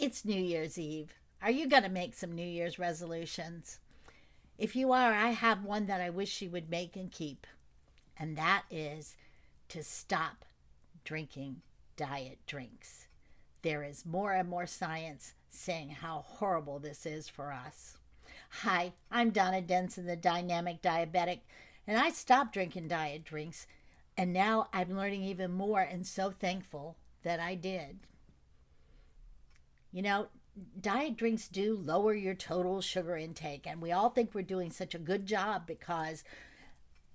It's New Year's Eve. Are you going to make some New Year's resolutions? If you are, I have one that I wish you would make and keep, and that is to stop drinking diet drinks. There is more and more science saying how horrible this is for us. Hi, I'm Donna Denson, the dynamic diabetic, and I stopped drinking diet drinks, and now I'm learning even more and so thankful that I did. You know, diet drinks do lower your total sugar intake, and we all think we're doing such a good job because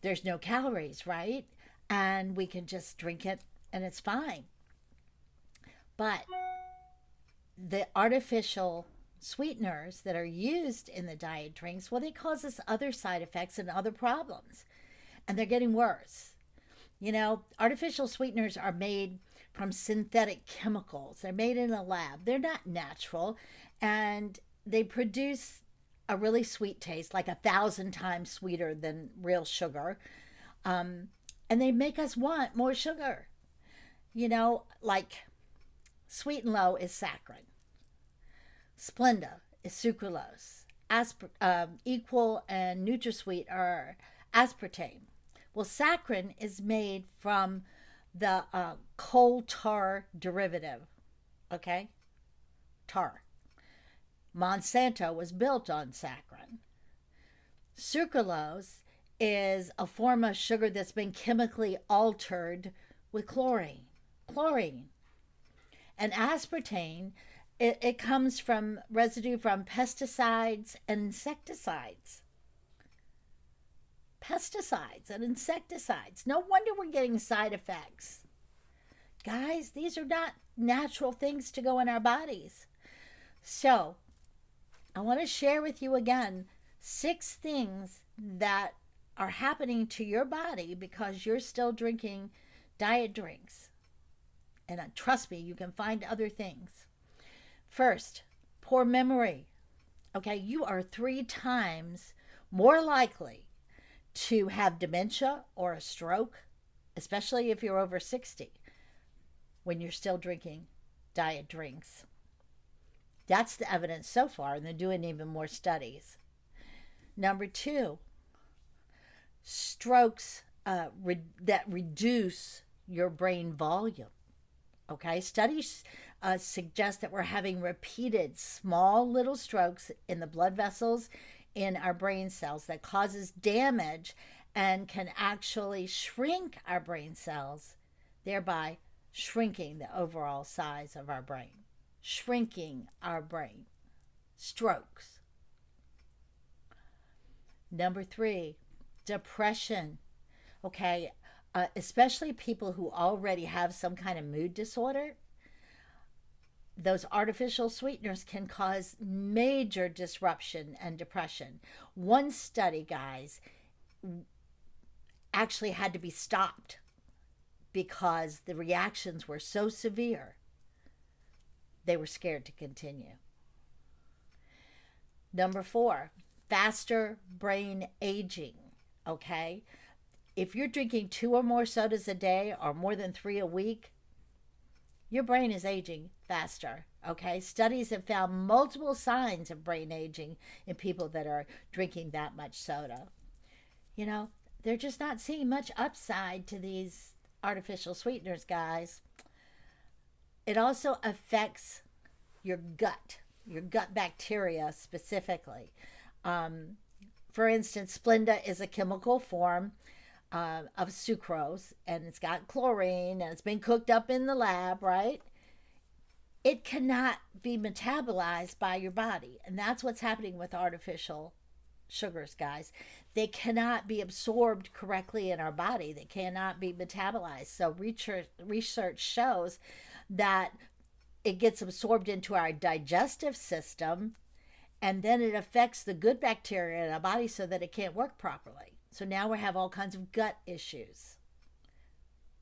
there's no calories, right? And we can just drink it and it's fine. But the artificial sweeteners that are used in the diet drinks, well, they cause us other side effects and other problems, and they're getting worse. Artificial sweeteners are made from synthetic chemicals. They're made in a lab. They're not natural, and they produce a really sweet taste, like 1,000 times sweeter than real sugar. Um, and they make us want more sugar. Like Sweet and Low is saccharin, Splenda is sucralose, Equal and NutraSweet are aspartame. Well, saccharin is made from the coal tar derivative, okay? Tar. Monsanto was built on saccharin. Sucralose is a form of sugar that's been chemically altered with chlorine. Chlorine. And aspartame, it comes from residue from pesticides and insecticides. Pesticides and insecticides. No wonder we're getting side effects. Guys, these are not natural things to go in our bodies. So, I want to share with you again 6 things that are happening to your body because you're still drinking diet drinks. And trust me, you can find other things. First, poor memory. Okay, you are 3 times more likely to have dementia or a stroke, especially if you're over 60, when you're still drinking diet drinks. That's the evidence so far, and they're doing even more studies. Number 2, strokes that reduce your brain volume. Okay, studies suggest that we're having repeated small little strokes in the blood vessels in our brain cells that causes damage and can actually shrink our brain cells, thereby shrinking the overall size of our brain. Shrinking our brain. Strokes. Number 3, depression. Okay, especially people who already have some kind of mood disorder. Those artificial sweeteners can cause major disruption and depression. One study, guys, actually had to be stopped because the reactions were so severe, they were scared to continue. Number 4, faster brain aging. Okay? If you're drinking 2 or more sodas a day or more than 3 a week, your brain is aging faster. Okay? Studies have found multiple signs of brain aging in people that are drinking that much soda. They're just not seeing much upside to these artificial sweeteners, guys. It also affects your gut bacteria specifically. For instance, Splenda is a chemical form of sucrose, and it's got chlorine, and it's been cooked up in the lab, right? It cannot be metabolized by your body, and that's what's happening with artificial sugars, guys. They cannot be absorbed correctly in our body. They cannot be metabolized. So research shows that it gets absorbed into our digestive system, and then it affects the good bacteria in our body so that it can't work properly. So now we have all kinds of gut issues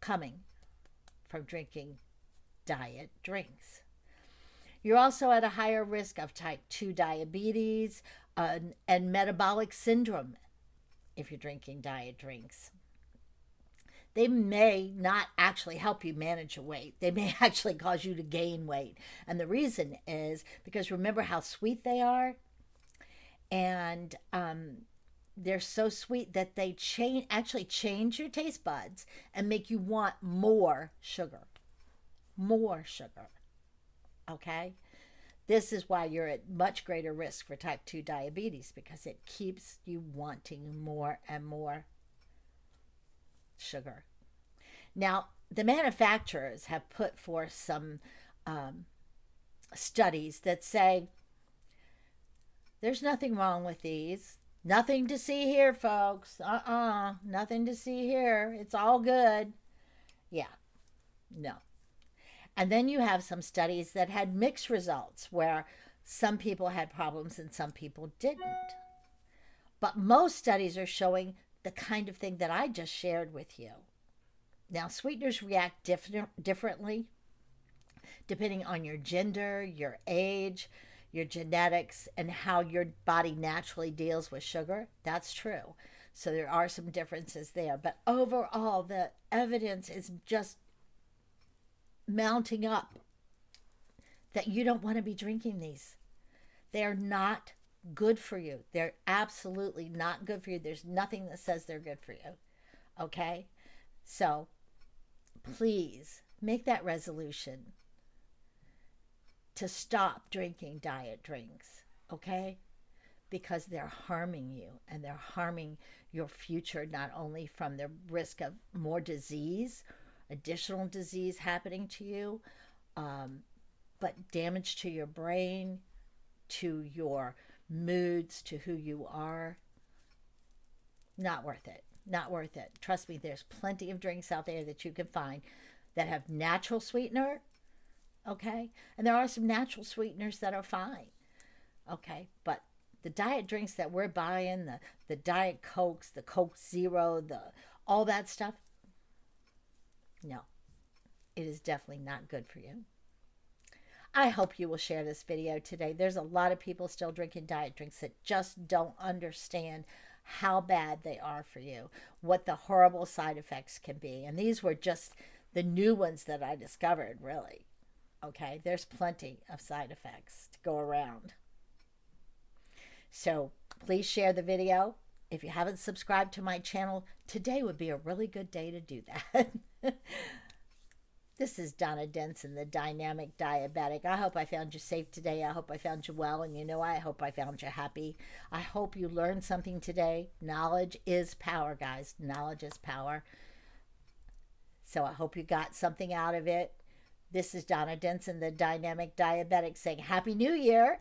coming from drinking diet drinks. You're also at a higher risk of type 2 diabetes and metabolic syndrome if you're drinking diet drinks. they may not actually help you manage your weight. They may actually cause you to gain weight. And the reason is because remember how sweet they are? And they're so sweet that they change your taste buds and make you want more sugar. More sugar. Okay? This is why you're at much greater risk for type 2 diabetes because it keeps you wanting more and more sugar. Now, the manufacturers have put forth some studies that say there's nothing wrong with these. Nothing to see here, folks. Nothing to see here. It's all good. Yeah, no. And then you have some studies that had mixed results where some people had problems and some people didn't. But most studies are showing the kind of thing that I just shared with you. Now, sweeteners react differently depending on your gender, your age, your genetics, and how your body naturally deals with sugar. That's true. So there are some differences there. But overall, the evidence is just mounting up that you don't want to be drinking these. They're not good for you. They're absolutely not good for you. There's nothing that says they're good for you. Okay? So please make that resolution to stop drinking diet drinks. Okay? Because they're harming you and they're harming your future, not only from the risk of more disease, additional disease happening to you, but damage to your brain, to your moods, to who you are. Not worth it. Not worth it. Trust me, there's plenty of drinks out there that you can find that have natural sweetener, okay? And there are some natural sweeteners that are fine, okay? But the diet drinks that we're buying, the Diet Cokes, the Coke Zero, all that stuff, no, it is definitely not good for you. I hope you will share this video today. There's a lot of people still drinking diet drinks that just don't understand how bad they are for you, what the horrible side effects can be. And these were just the new ones that I discovered, really. Okay, there's plenty of side effects to go around. So please share the video. If you haven't subscribed to my channel, today would be a really good day to do that. This is Donna Denson, the Dynamic Diabetic. I hope I found you safe today. I hope I found you well. And I hope I found you happy. I hope you learned something today. Knowledge is power, guys. Knowledge is power. So I hope you got something out of it. This is Donna Denson, the Dynamic Diabetic, saying Happy New Year.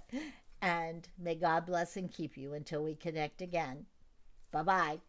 And may God bless and keep you until we connect again. Bye-bye.